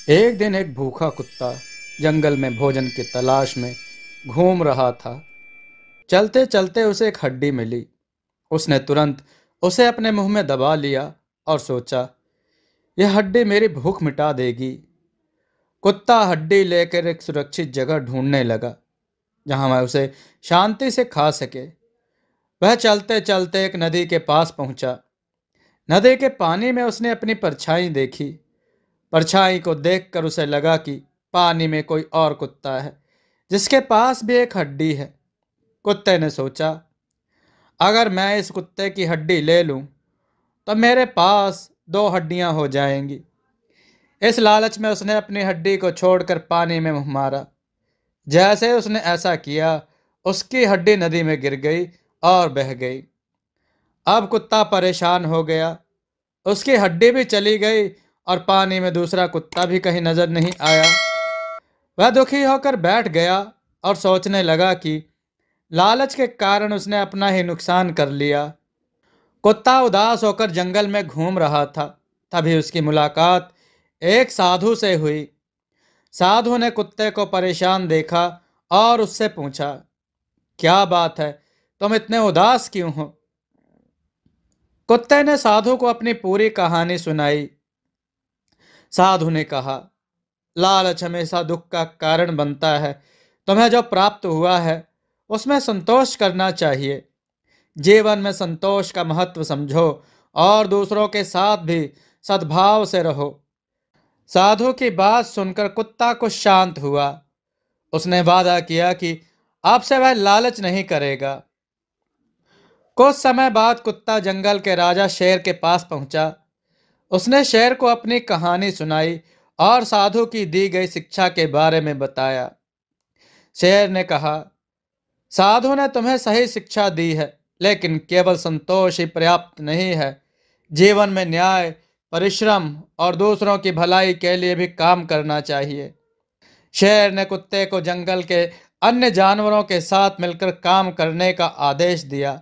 एक दिन एक भूखा कुत्ता जंगल में भोजन की तलाश में घूम रहा था। चलते चलते उसे एक हड्डी मिली। उसने तुरंत उसे अपने मुंह में दबा लिया और सोचा, यह हड्डी मेरी भूख मिटा देगी। कुत्ता हड्डी लेकर एक सुरक्षित जगह ढूंढने लगा जहां वह उसे शांति से खा सके। वह चलते चलते एक नदी के पास पहुंचा। नदी के पानी में उसने अपनी परछाई देखी। परछाई को देखकर उसे लगा कि पानी में कोई और कुत्ता है जिसके पास भी एक हड्डी है। कुत्ते ने सोचा, अगर मैं इस कुत्ते की हड्डी ले लूं तो मेरे पास दो हड्डियां हो जाएंगी। इस लालच में उसने अपनी हड्डी को छोड़कर पानी में मुंह मारा। जैसे ही उसने ऐसा किया, उसकी हड्डी नदी में गिर गई और बह गई। अब कुत्ता परेशान हो गया। उसकी हड्डी भी चली गई और पानी में दूसरा कुत्ता भी कहीं नजर नहीं आया। वह दुखी होकर बैठ गया और सोचने लगा कि लालच के कारण उसने अपना ही नुकसान कर लिया। कुत्ता उदास होकर जंगल में घूम रहा था। तभी उसकी मुलाकात एक साधु से हुई। साधु ने कुत्ते को परेशान देखा और उससे पूछा, क्या बात है, तुम इतने उदास क्यों हो? कुत्ते ने साधु को अपनी पूरी कहानी सुनाई। साधु ने कहा, लालच हमेशा दुख का कारण बनता है। तुम्हें जो प्राप्त हुआ है उसमें संतोष करना चाहिए। जीवन में संतोष का महत्व समझो और दूसरों के साथ भी सद्भाव से रहो। साधु की बात सुनकर कुत्ता कुछ शांत हुआ। उसने वादा किया कि अब से वह लालच नहीं करेगा। कुछ समय बाद कुत्ता जंगल के राजा शेर के पास पहुंचा। उसने शेर को अपनी कहानी सुनाई और साधु की दी गई शिक्षा के बारे में बताया। शेर ने कहा, साधु ने तुम्हें सही शिक्षा दी है, लेकिन केवल संतोष ही पर्याप्त नहीं है। जीवन में न्याय, परिश्रम और दूसरों की भलाई के लिए भी काम करना चाहिए। शेर ने कुत्ते को जंगल के अन्य जानवरों के साथ मिलकर काम करने का आदेश दिया।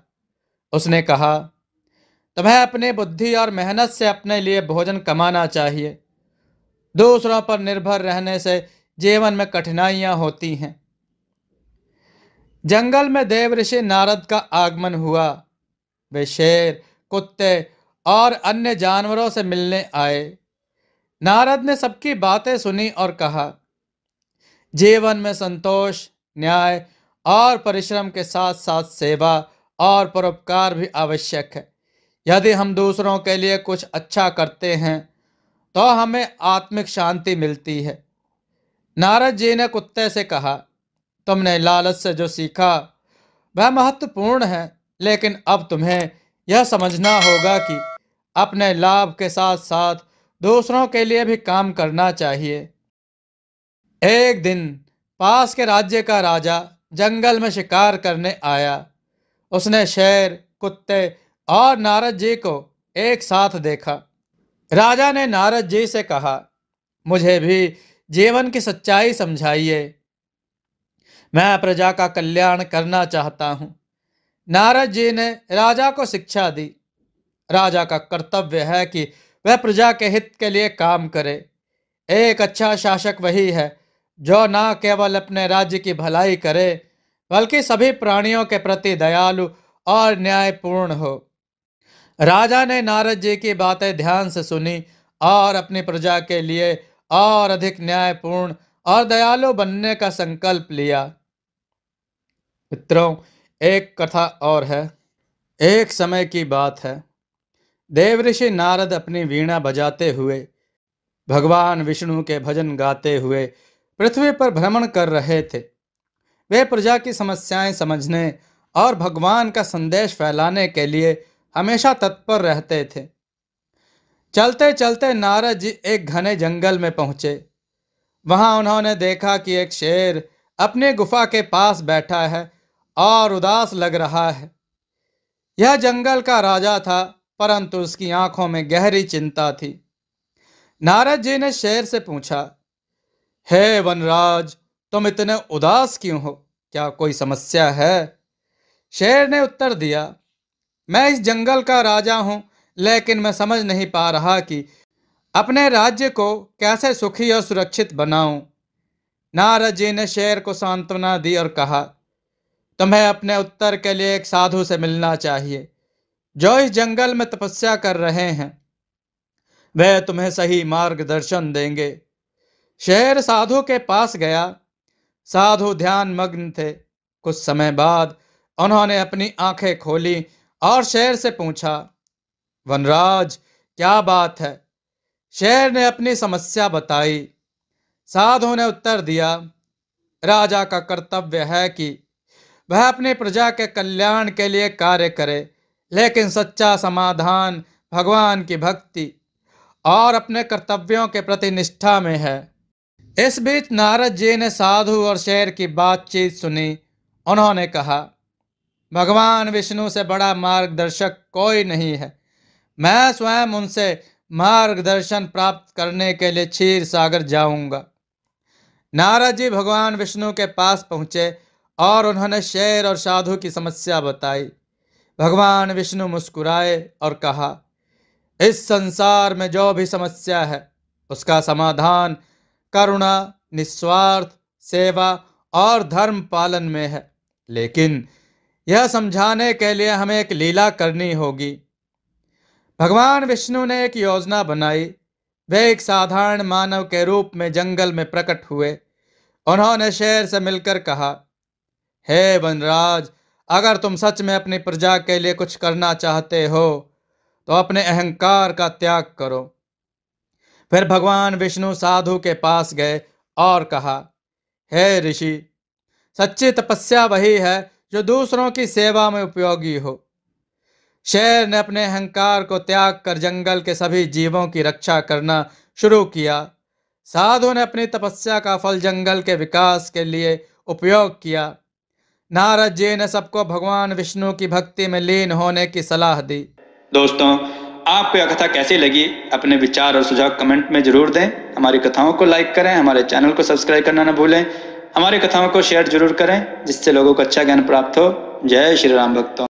उसने कहा, तुम्हें अपनी बुद्धि और मेहनत से अपने लिए भोजन कमाना चाहिए। दूसरों पर निर्भर रहने से जीवन में कठिनाइयां होती हैं। जंगल में देव ऋषि नारद का आगमन हुआ। वे शेर, कुत्ते और अन्य जानवरों से मिलने आए। नारद ने सबकी बातें सुनी और कहा, जीवन में संतोष, न्याय और परिश्रम के साथ साथ सेवा और परोपकार भी आवश्यक है। यदि हम दूसरों के लिए कुछ अच्छा करते हैं तो हमें आत्मिक शांति मिलती है। नारद जी ने कुत्ते से कहा, तुमने लालच से जो सीखा वह महत्वपूर्ण है, लेकिन अब तुम्हें यह समझना होगा कि अपने लाभ के साथ साथ दूसरों के लिए भी काम करना चाहिए। एक दिन पास के राज्य का राजा जंगल में शिकार करने आया। उसने शेर, कुत्ते और नारद जी को एक साथ देखा। राजा ने नारद जी से कहा, मुझे भी जीवन की सच्चाई समझाइए। मैं प्रजा का कल्याण करना चाहता हूँ। नारद जी ने राजा को शिक्षा दी। राजा का कर्तव्य है कि वह प्रजा के हित के लिए काम करे। एक अच्छा शासक वही है जो न केवल अपने राज्य की भलाई करे, बल्कि सभी प्राणियों के प्रति दयालु और न्यायपूर्ण हो। राजा ने नारद जी की बातें ध्यान से सुनी और अपनी प्रजा के लिए और अधिक न्यायपूर्ण और दयालु बनने का संकल्प लिया। मित्रों, एक कथा और है। एक समय की बात है। देवऋषि नारद अपनी वीणा बजाते हुए भगवान विष्णु के भजन गाते हुए पृथ्वी पर भ्रमण कर रहे थे। वे प्रजा की समस्याएं समझने और भगवान का संदेश फैलाने के लिए हमेशा तत्पर रहते थे। चलते चलते नारद जी एक घने जंगल में पहुंचे। वहां उन्होंने देखा कि एक शेर अपनी गुफा के पास बैठा है और उदास लग रहा है। यह जंगल का राजा था, परंतु उसकी आंखों में गहरी चिंता थी। नारद जी ने शेर से पूछा, हे वनराज, तुम इतने उदास क्यों हो? क्या कोई समस्या है? शेर ने उत्तर दिया, मैं इस जंगल का राजा हूं, लेकिन मैं समझ नहीं पा रहा कि अपने राज्य को कैसे सुखी और सुरक्षित बनाऊं। नारद जी ने शेर को सांत्वना दी और कहा, तुम्हें अपने उत्तर के लिए एक साधु से मिलना चाहिए जो इस जंगल में तपस्या कर रहे हैं। वह तुम्हें सही मार्गदर्शन देंगे। शेर साधु के पास गया। साधु ध्यान मग्न थे। कुछ समय बाद उन्होंने अपनी आंखें खोली और शेर से पूछा, वनराज, क्या बात है? शेर ने अपनी समस्या बताई। साधु ने उत्तर दिया, राजा का कर्तव्य है कि वह अपनी प्रजा के कल्याण के लिए कार्य करे, लेकिन सच्चा समाधान भगवान की भक्ति और अपने कर्तव्यों के प्रति निष्ठा में है। इस बीच नारद जी ने साधु और शेर की बातचीत सुनी। उन्होंने कहा, भगवान विष्णु से बड़ा मार्गदर्शक कोई नहीं है। मैं स्वयं उनसे मार्गदर्शन प्राप्त करने के लिए क्षीर सागर जाऊंगा। नारद जी भगवान विष्णु के पास पहुंचे और उन्होंने शेर और साधु की समस्या बताई। भगवान विष्णु मुस्कुराए और कहा, इस संसार में जो भी समस्या है उसका समाधान करुणा, निस्वार्थ सेवा और धर्म पालन में है, लेकिन यह समझाने के लिए हमें एक लीला करनी होगी। भगवान विष्णु ने एक योजना बनाई। वे एक साधारण मानव के रूप में जंगल में प्रकट हुए। उन्होंने शेर से मिलकर कहा, हे वनराज, अगर तुम सच में अपनी प्रजा के लिए कुछ करना चाहते हो तो अपने अहंकार का त्याग करो। फिर भगवान विष्णु साधु के पास गए और कहा, हे ऋषि, सच्ची तपस्या वही है जो दूसरों की सेवा में उपयोगी हो। शेर ने अपने अहंकार को त्याग कर जंगल के सभी जीवों की रक्षा करना शुरू किया। साधु ने अपनी तपस्या का फल जंगल के विकास के लिए उपयोग किया। नारद जी ने सबको भगवान विष्णु की भक्ति में लीन होने की सलाह दी। दोस्तों, आपको यह कथा कैसी लगी? अपने विचार और सुझाव कमेंट में जरूर दें। हमारी कथाओं को लाइक करें, हमारे चैनल को सब्सक्राइब करना न भूलें। हमारी कथाओं को शेयर जरूर करें जिससे लोगों को अच्छा ज्ञान प्राप्त हो। जय श्री राम भक्तों।